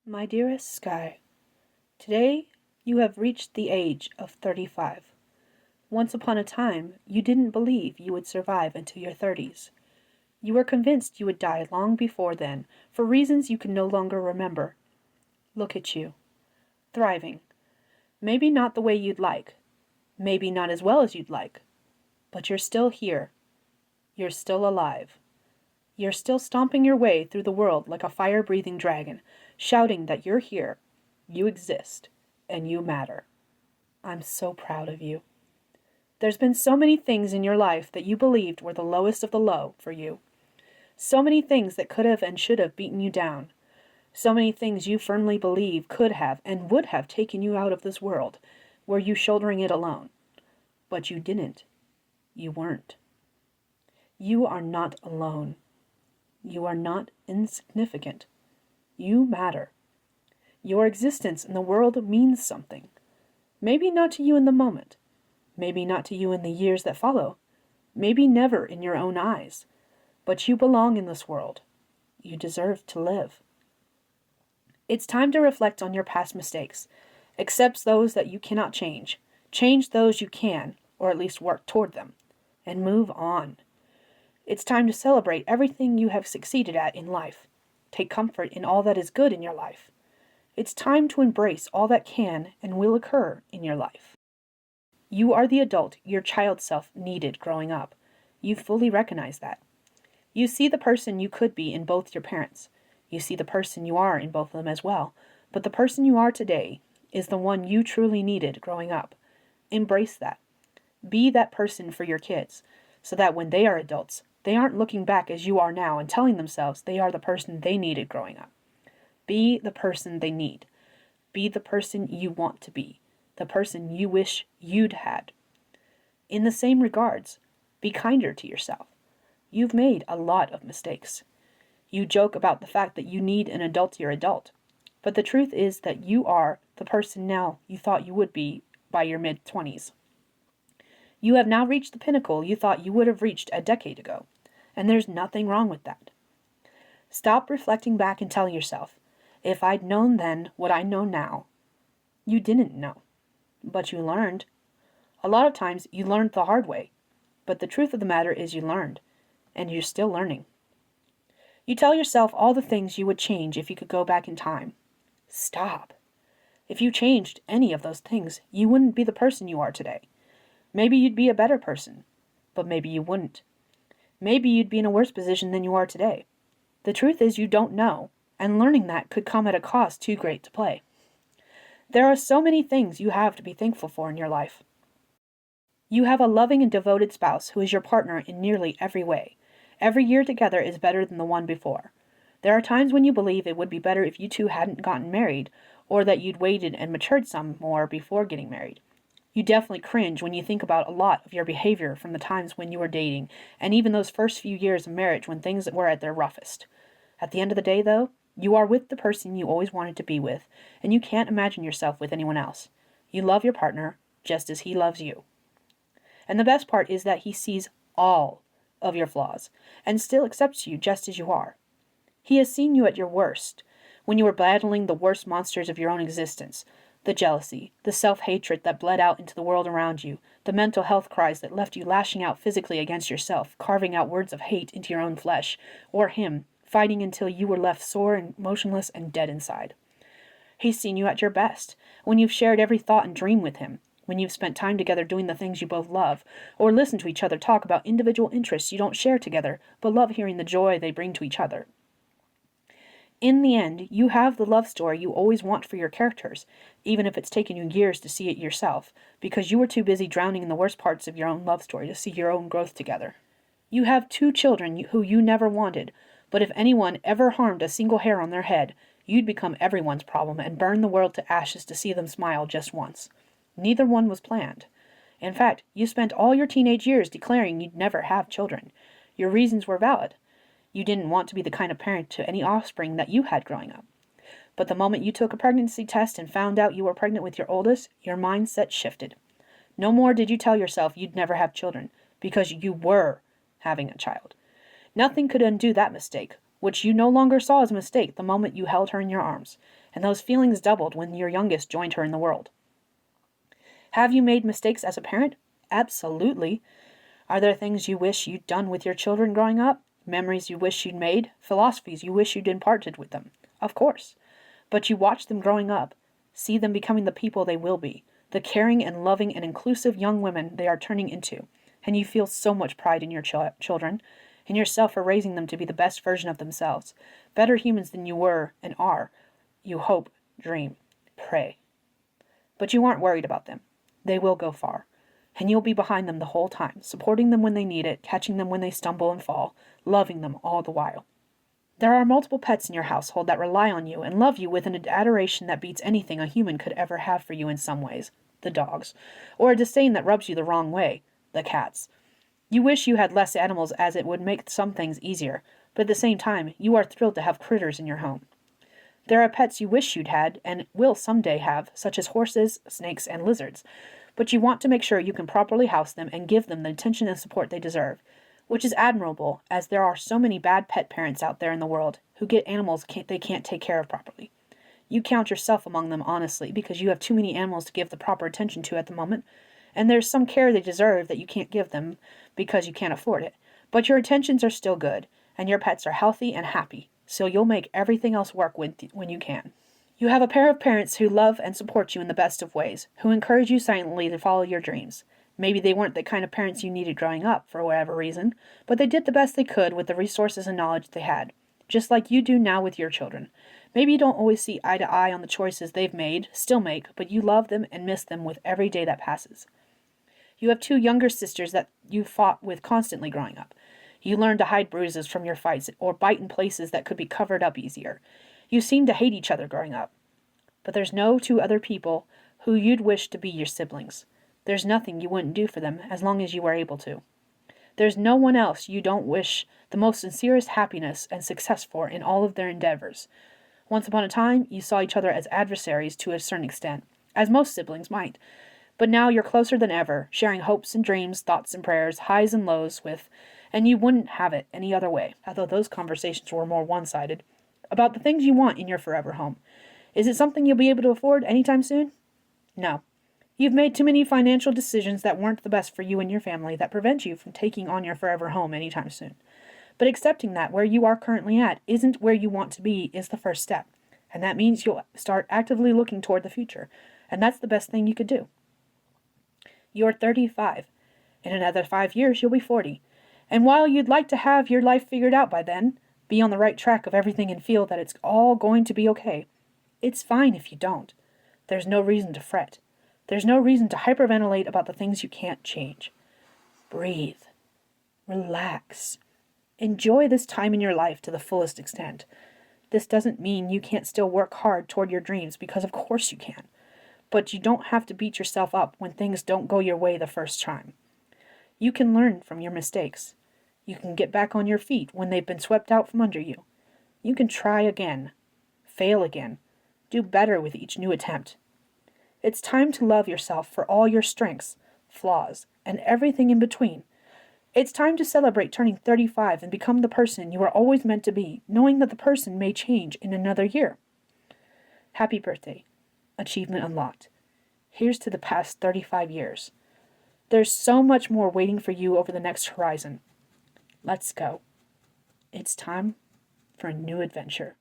My dearest Skye, today you have reached the age of 35. Once upon a time, you didn't believe you would survive until your 30s. You were convinced you would die long before then, for reasons you can no longer remember. Look at you, thriving. Maybe not the way you'd like, maybe not as well as you'd like, but you're still here. You're still alive. You're still stomping your way through the world like a fire-breathing dragon, shouting that you're here, you exist, and you matter. I'm so proud of you. There's been so many things in your life that you believed were the lowest of the low for you. So many things that could have and should have beaten you down. So many things you firmly believe could have and would have taken you out of this world, were you shouldering it alone. But you didn't. You weren't. You are not alone. You are not insignificant. You matter. Your existence in the world means something. Maybe not to you in the moment. Maybe not to you in the years that follow. Maybe never in your own eyes. But you belong in this world. You deserve to live. It's time to reflect on your past mistakes. Accept those that you cannot change. Change those you can, or at least work toward them. And move on. It's time to celebrate everything you have succeeded at in life. Take comfort in all that is good in your life. It's time to embrace all that can and will occur in your life. You are the adult your child self needed growing up. You fully recognize that. You see the person you could be in both your parents. You see the person you are in both of them as well. But the person you are today is the one you truly needed growing up. Embrace that. Be that person for your kids, so that when they are adults, they aren't looking back as you are now and telling themselves they are the person they needed growing up. Be the person they need. Be the person you want to be. The person you wish you'd had. In the same regards, be kinder to yourself. You've made a lot of mistakes. You joke about the fact that you need an adultier adult. But the truth is that you are the person now you thought you would be by your mid-20s. You have now reached the pinnacle you thought you would have reached a decade ago. And there's nothing wrong with that. Stop reflecting back and telling yourself, if I'd known then what I know now. You didn't know, but you learned. A lot of times you learned the hard way, but the truth of the matter is you learned, and you're still learning. You tell yourself all the things you would change if you could go back in time. Stop. If you changed any of those things, you wouldn't be the person you are today. Maybe you'd be a better person, but maybe you wouldn't. Maybe you'd be in a worse position than you are today. The truth is you don't know, and learning that could come at a cost too great to pay. There are so many things you have to be thankful for in your life. You have a loving and devoted spouse who is your partner in nearly every way. Every year together is better than the one before. There are times when you believe it would be better if you two hadn't gotten married, or that you'd waited and matured some more before getting married. You definitely cringe when you think about a lot of your behavior from the times when you were dating, and even those first few years of marriage when things were at their roughest. At the end of the day, though, you are with the person you always wanted to be with, and you can't imagine yourself with anyone else. You love your partner just as he loves you. And the best part is that he sees all of your flaws, and still accepts you just as you are. He has seen you at your worst, when you were battling the worst monsters of your own existence. The jealousy, the self-hatred that bled out into the world around you, the mental health cries that left you lashing out physically against yourself, carving out words of hate into your own flesh, or him, fighting until you were left sore and motionless and dead inside. He's seen you at your best, when you've shared every thought and dream with him, when you've spent time together doing the things you both love, or listened to each other talk about individual interests you don't share together, but love hearing the joy they bring to each other. In the end, you have the love story you always want for your characters, even if it's taken you years to see it yourself, because you were too busy drowning in the worst parts of your own love story to see your own growth together. You have 2 children who you never wanted, but if anyone ever harmed a single hair on their head, you'd become everyone's problem and burn the world to ashes to see them smile just once. Neither one was planned. In fact, you spent all your teenage years declaring you'd never have children. Your reasons were valid. You didn't want to be the kind of parent to any offspring that you had growing up. But the moment you took a pregnancy test and found out you were pregnant with your oldest, your mindset shifted. No more did you tell yourself you'd never have children, because you were having a child. Nothing could undo that mistake, which you no longer saw as a mistake the moment you held her in your arms, and those feelings doubled when your youngest joined her in the world. Have you made mistakes as a parent? Absolutely. Are there things you wish you'd done with your children growing up? Memories you wish you'd made? Philosophies you wish you'd imparted with them? Of course. But you watch them growing up, see them becoming the people they will be, the caring and loving and inclusive young women they are turning into, and you feel so much pride in your children, in yourself for raising them to be the best version of themselves, better humans than you were and are. You hope, dream, pray. But you aren't worried about them. They will go far, and you'll be behind them the whole time, supporting them when they need it, catching them when they stumble and fall, loving them all the while. There are multiple pets in your household that rely on you and love you with an adoration that beats anything a human could ever have for you in some ways, the dogs, or a disdain that rubs you the wrong way, the cats. You wish you had less animals as it would make some things easier, but at the same time, you are thrilled to have critters in your home. There are pets you wish you'd had and will someday have, such as horses, snakes, and lizards, but you want to make sure you can properly house them and give them the attention and support they deserve, which is admirable, as there are so many bad pet parents out there in the world who get animals they can't take care of properly. You count yourself among them honestly because you have too many animals to give the proper attention to at the moment, and there's some care they deserve that you can't give them because you can't afford it. But your intentions are still good, and your pets are healthy and happy, so you'll make everything else work when you can. You have a pair of parents who love and support you in the best of ways, who encourage you silently to follow your dreams. Maybe they weren't the kind of parents you needed growing up, for whatever reason, but they did the best they could with the resources and knowledge they had, just like you do now with your children. Maybe you don't always see eye to eye on the choices they've made, still make, but you love them and miss them with every day that passes. You have 2 younger sisters that you fought with constantly growing up. You learned to hide bruises from your fights or bite in places that could be covered up easier. You seemed to hate each other growing up. But there's no 2 other people who you'd wish to be your siblings. There's nothing you wouldn't do for them as long as you were able to. There's no one else you don't wish the most sincerest happiness and success for in all of their endeavors. Once upon a time, you saw each other as adversaries to a certain extent, as most siblings might. But now you're closer than ever, sharing hopes and dreams, thoughts and prayers, highs and lows with, and you wouldn't have it any other way, although those conversations were more one-sided, about the things you want in your forever home. Is it something you'll be able to afford anytime soon? No. You've made too many financial decisions that weren't the best for you and your family that prevent you from taking on your forever home anytime soon. But accepting that where you are currently at isn't where you want to be is the first step. And that means you'll start actively looking toward the future. And that's the best thing you could do. You're 35. In another 5 years, you'll be 40. And while you'd like to have your life figured out by then, be on the right track of everything and feel that it's all going to be okay, it's fine if you don't. There's no reason to fret. There's no reason to hyperventilate about the things you can't change. Breathe. Relax. Enjoy this time in your life to the fullest extent. This doesn't mean you can't still work hard toward your dreams, because of course you can. But you don't have to beat yourself up when things don't go your way the first time. You can learn from your mistakes. You can get back on your feet when they've been swept out from under you. You can try again. Fail again. Do better with each new attempt. It's time to love yourself for all your strengths, flaws, and everything in between. It's time to celebrate turning 35 and become the person you were always meant to be, knowing that the person may change in another year. Happy birthday. Achievement unlocked. Here's to the past 35 years. There's so much more waiting for you over the next horizon. Let's go. It's time for a new adventure.